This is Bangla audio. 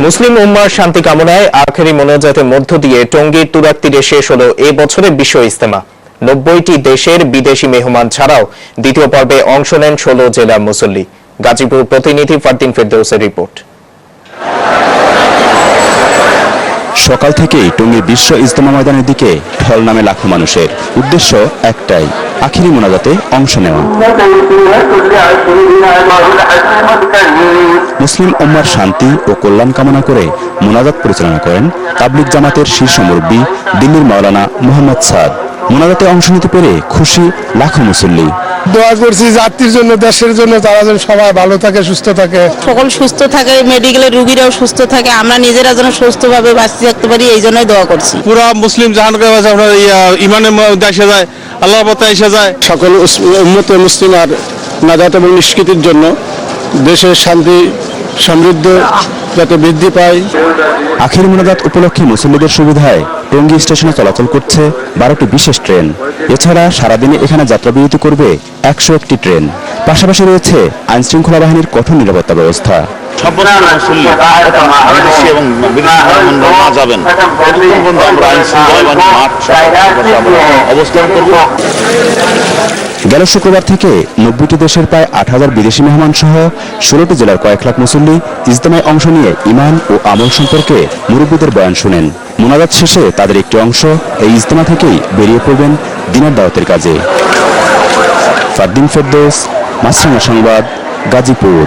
মুসলিম উম্মার শান্তি কামনায় আখেরি মোনাজাতের মধ্য দিয়ে টঙ্গীর তুরাগ তীরে শেষ হলো এ বছরের বিশ্ব ইজতেমা। 90টি দেশের বিদেশি মেহমান ছাড়াও দ্বিতীয় পর্বে অংশ নেন 16 জেলার মুসল্লি। গাজীপুর প্রতিনিধি ফারদিন ফেরদৌসের রিপোর্ট। সকাল থেকেই টঙ্গীর বিশ্ব ইজতেমা ময়দানের দিকে ঢল নামে লাখো মানুষের। উদ্দেশ্য একটাই, আখেরি মোনাজাতে অংশ নেওয়া। মুসলিম উম্মার শান্তি ও কল্যাণ কামনা করে মোনাজাত পরিচালনা করেন তাবলিগ জামাতের শীর্ষ মুরব্বী দিল্লির মাওলানা মোহাম্মদ সাদ। মোনাজাতে অংশ নিতে পেরে খুশি লাখো মুসল্লি। দোয়া করছি জাতির জন্য, দেশের জন্য, তারা যেন সবাই ভালো থাকে, সুস্থ থাকে, সকল সুস্থ থাকে, মেডিকেলের রোগীরাও সুস্থ থাকে, আমরা নিজেরা যেন সুস্থভাবে বাঁচতে থাকতে পারি, এই জন্যই দোয়া করছি। পুরো মুসলিম জাহানকে ইমানের এসে যায়, আল্লাহর পথে এসে যায়। সকল উম্মতে মুসলিমার নাজাত এবং নিষ্কৃতির জন্য দেশের শান্তি সমৃদ্ধ যাতে বৃদ্ধি পায়। আখেরি মোনাজাত উপলক্ষে মুসল্লিদের সুবিধায় টঙ্গী স্টেশনে চলাচল করছে 12টি বিশেষ ট্রেন। এছাড়া সারাদিনে এখানে যাত্রাবিরতি করবে 101টি ট্রেন। পাশাপাশি রয়েছে আইন শৃঙ্খলা বাহিনীর কঠোর নিরাপত্তা ব্যবস্থা। গেল শুক্রবার থেকে 90টি দেশের প্রায় 8,000 বিদেশি মেহমান সহ 16টি জেলার কয়েক লাখ মুসল্লি ইজতেমায় অংশ নিয়ে ঈমান ও আমল সম্পর্কে মুরব্বীদের বয়ান শুনেন। মোনাজাত শেষে তাদের একটি অংশ এই ইজতেমা থেকেই বেরিয়ে পড়বেন দিনের দাওয়াতের কাজে। ফারদিন ফেরদৌস, মাছরাঙা সংবাদ, গাজীপুর।